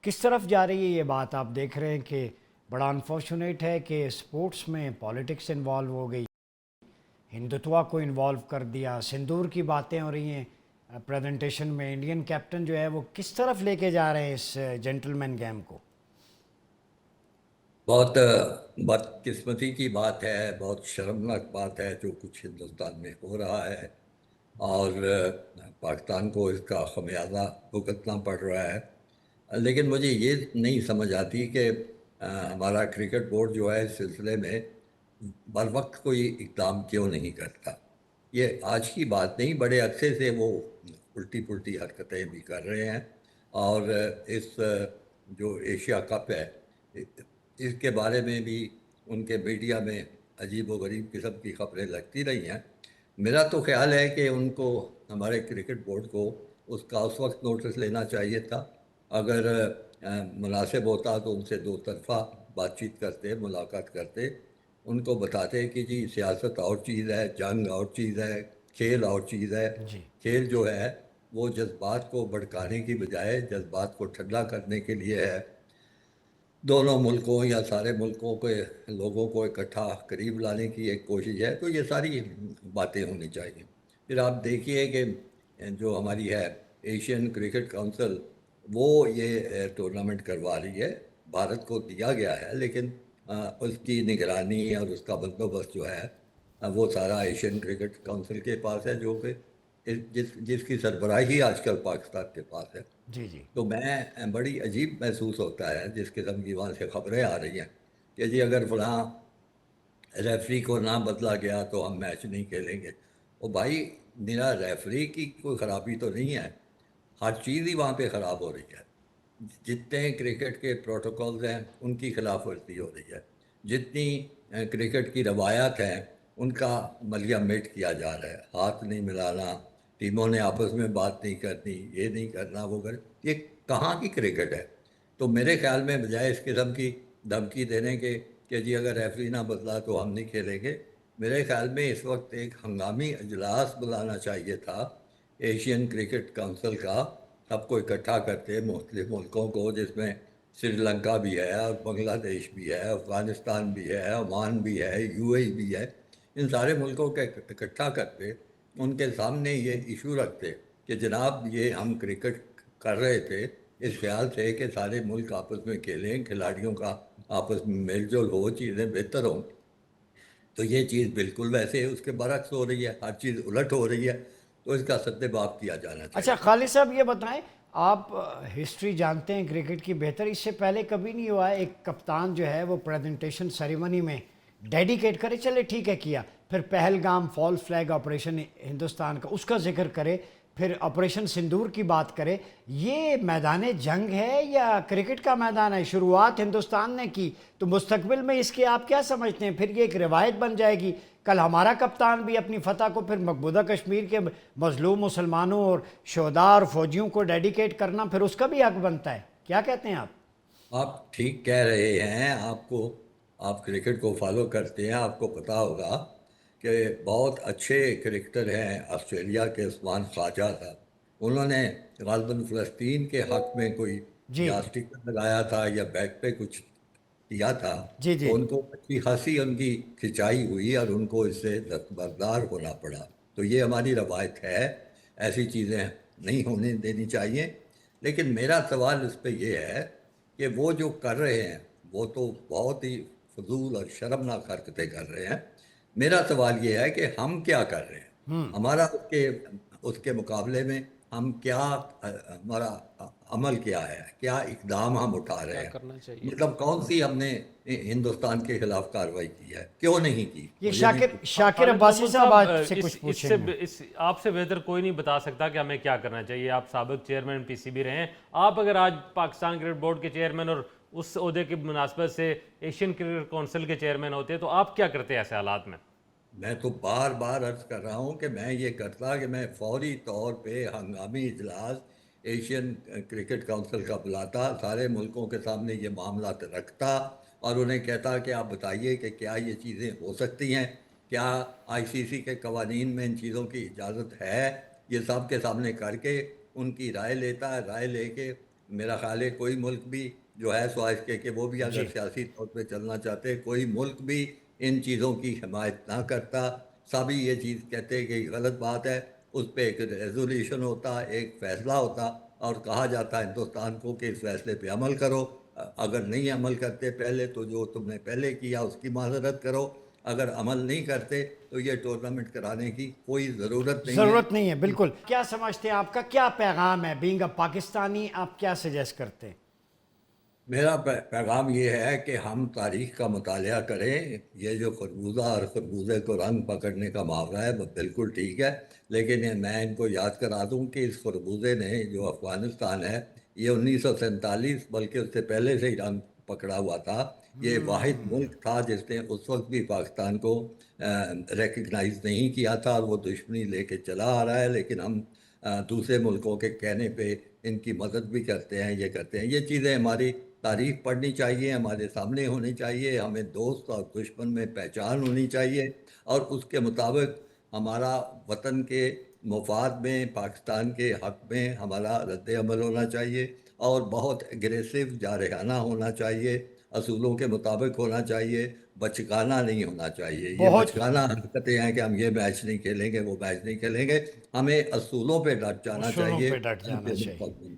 किस तरफ जा रही है ये बात? आप देख रहे हैं कि बड़ा अनफॉर्चुनेट है कि स्पोर्ट्स में पॉलिटिक्स इन्वॉल्व हो गई, हिंदुत्व को इन्वॉल्व कर दिया, सिंदूर की बातें हो रही हैं प्रेजेंटेशन में। इंडियन कैप्टन जो है वो किस तरफ लेके जा रहे हैं इस जेंटलमैन गेम को? बहुत बदकिस्मती की बात है, बहुत शर्मनाक बात है जो कुछ हिंदुस्तान में हो रहा है। और पाकिस्तान को इसका खमियाजा भुगतना पड़ रहा है। लेकिन मुझे ये नहीं समझ आती कि हमारा क्रिकेट बोर्ड जो है इस सिलसिले में बर वक्त कोई इकदाम क्यों नहीं करता। ये आज की बात नहीं, बड़े अरसे से वो उल्टी पुल्टी हरकतें भी कर रहे हैं। और इस जो एशिया कप है, इसके बारे में भी उनके मीडिया में अजीब व गरीब किस्म की खबरें लगती रही हैं। मेरा तो ख्याल है कि उनको, हमारे क्रिकेट बोर्ड को, उसका उस वक्त नोटिस लेना चाहिए था। अगर मुनासिब होता तो उनसे दो तरफा बातचीत करते, मुलाकात करते, उनको बताते कि जी सियासत और चीज़ है, जंग और चीज़ है, खेल और चीज़ है। जी। खेल जो है वो जज्बात को भड़काने की बजाय जज्बात को ठंडा करने के लिए है। दोनों मुल्कों या सारे मुल्कों के लोगों को इकट्ठा करीब लाने की एक कोशिश है, तो ये सारी बातें होनी चाहिए। फिर आप देखिए कि जो हमारी है एशियन क्रिकेट काउंसिल, वो ये टूर्नामेंट करवा रही है। भारत को दिया गया है, लेकिन उसकी निगरानी और उसका बंदोबस्त जो है वो सारा एशियन क्रिकेट काउंसिल के पास है, जो कि जिसकी सरबराही आजकल पाकिस्तान के पास है। जी जी। तो मैं, बड़ी अजीब महसूस होता है जिस किस्म की वहाँ से खबरें आ रही हैं कि जी अगर फलां रेफरी को ना बदला गया तो हम मैच नहीं खेलेंगे। ओ भाई, मेरा रेफरी की कोई ख़राबी तो नहीं है, हर चीज़ ही वहाँ पे ख़राब हो रही है। जितने क्रिकेट के प्रोटोकॉल्स हैं उनकी खिलाफ वर्जी हो रही है। जितनी क्रिकेट की रवायात हैं उनका मलिया मेट किया जा रहा है। हाथ नहीं मिलाना, टीमों ने आपस में बात नहीं करनी, ये नहीं करना, वो कर, ये कहाँ की क्रिकेट है? तो मेरे ख्याल में बजाय इस किस्म की धमकी देने के कि जी अगर रेफरी ना बदला तो हम नहीं खेलेंगे, मेरे ख्याल में इस वक्त एक हंगामी अजलास बुलाना चाहिए था एशियन क्रिकेट काउंसिल का। सबको इकट्ठा करते मुख्तलिफ मुल्कों को, जिसमें श्रीलंका भी है और बांग्लादेश भी है, अफ़गानिस्तान भी है, ओमान भी है, यूएई भी है। इन सारे मुल्कों के इकट्ठा करते, उनके सामने ये इशू रखते कि जनाब ये हम क्रिकेट कर रहे थे इस ख्याल से कि सारे मुल्क आपस में खेलें, खिलाड़ियों का आपस में मेलजोल हो, चीज़ें बेहतर हों। तो ये चीज़ बिल्कुल वैसे उसके बरक्स हो रही है, हर चीज़ उलट हो रही है। तो इसका सद्देबाप किया जाना अच्छा चाहिए। खालिद साहब, ये बताएं, आप हिस्ट्री जानते हैं क्रिकेट की बेहतर। इससे पहले कभी नहीं हुआ एक कप्तान जो है वो प्रेजेंटेशन सेरेमनी में डेडिकेट करे, चले ठीक है किया, फिर Pahalgam false flag operation Hindustan का उसका जिक्र करे, फिर ऑपरेशन सिंदूर की बात करे। ये मैदान जंग है या क्रिकेट का मैदान है? शुरुआत हिंदुस्तान ने की, तो मुस्तकबिल में इसके आप क्या समझते हैं? फिर ये एक रिवायत बन जाएगी, कल हमारा कप्तान भी अपनी फतह को फिर मकबूजा कश्मीर के मजलूम मुसलमानों और शोदा और फौजियों को डेडिकेट करना, फिर उसका भी हक बनता है। क्या कहते हैं आप? आप ठीक कह रहे हैं। आपको, आप क्रिकेट को फॉलो करते हैं, आपको पता होगा कि बहुत अच्छे क्रिकेटर हैं ऑस्ट्रेलिया के उस्मान ख्वाजा साहब। उन्होंने गालिबन फ़लस्तीन के हक में कोई जी या स्टिकर लगाया था या बैक पे कुछ किया था। जी तो जी। उनको अच्छी खासी उनकी खिंचाई हुई और उनको इससे दस्तबरदार होना पड़ा। तो ये हमारी रवायत है, ऐसी चीज़ें नहीं होने देनी चाहिए। लेकिन मेरा सवाल इस पे ये है कि वो जो कर रहे हैं वो तो बहुत ही फजूल और शर्मनाक हरकतें कर रहे हैं। मेरा सवाल ये है कि हम क्या कर रहे हैं, हमारा उसके उसके मुकाबले में हम क्या, हमारा अमल क्या है, क्या इकदाम हम उठा रहे क्या हैं। करना चाहिए। मतलब कौन सी हमने हिंदुस्तान के खिलाफ कार्रवाई की है, क्यों नहीं की, ये मुझे भी शाकिर शाकिर खालिद अब्बासी महमूद साहब साहब, आपसे कुछ पूछेंगे। इस आपसे बेहतर कोई नहीं बता सकता कि हमें क्या करना चाहिए। आप साबिक चेयरमैन पीसीबी रहे हैं। आप अगर आज पाकिस्तान क्रिकेट बोर्ड के चेयरमैन और उस ओहदे की मुनासबत से एशियन क्रिकेट काउंसिल के चेयरमैन होते तो आप क्या करते ऐसे हालात में? मैं तो बार बार अर्ज कर रहा हूं कि मैं ये करता कि मैं फौरी तौर पे हंगामी इजलास एशियन क्रिकेट काउंसिल का बुलाता, सारे मुल्कों के सामने ये मामला रखता और उन्हें कहता कि आप बताइए कि क्या ये चीज़ें हो सकती हैं, क्या आईसीसी के कवानीन में इन चीज़ों की इजाज़त है। ये सब के सामने करके उनकी राय लेता, राय लेके मेरा ख्याल है कोई मुल्क भी जो है सवाइस के वो भी अगर जी। सियासी तौर पे चलना चाहते, कोई मुल्क भी इन चीज़ों की हिमायत ना करता, सभी ये चीज़ कहते कि गलत बात है, उस पर एक रेजोल्यूशन होता, एक फैसला होता और कहा जाता हिंदुस्तान को कि इस फैसले पे अमल करो। अगर नहीं अमल करते पहले तो जो तुमने पहले किया उसकी माजरत करो, अगर अमल नहीं करते तो ये टूर्नामेंट कराने की कोई ज़रूरत नहीं है। ज़रूरत नहीं है, बिल्कुल। क्या समझते हैं, आपका क्या पैगाम है बीइंग अ पाकिस्तानी, आप क्या सजेस्ट करते हैं? मेरा पैगाम ये है कि हम तारीख का मुतालिया करें। ये जो खरबूजा और खरबूजे को रंग पकड़ने का मुहावरा है वो बिल्कुल ठीक है, लेकिन मैं इनको याद करा दूं कि इस खरबूजे ने जो अफगानिस्तान है, ये 1947 बल्कि उससे पहले से ही रंग पकड़ा हुआ था। ये वाहिद मुल्क था जिसने उस वक्त भी पाकिस्तान को रिकग्नाइज नहीं किया था और वो दुश्मनी लेके चला आ रहा है, लेकिन हम दूसरे मुल्कों के कहने पे इनकी मदद भी करते हैं, ये करते हैं। ये चीज़ें हमारी तारीख पढ़नी चाहिए, हमारे सामने होनी चाहिए, हमें दोस्त और दुश्मन में पहचान होनी चाहिए और उसके मुताबिक हमारा वतन के मुफाद में, पाकिस्तान के हक में हमारा रद्द अमल होना चाहिए और बहुत एग्रेसिव जारहाना होना चाहिए, असूलों के मुताबिक होना चाहिए, बचकाना नहीं होना चाहिए। ये बहुत बचकाना हरकतें हैं कि हम ये मैच नहीं खेलेंगे, वो मैच नहीं खेलेंगे। हमें असूलों पे डट जाना उसूलों चाहिए, पे डट जाना चाहिए। अंतिम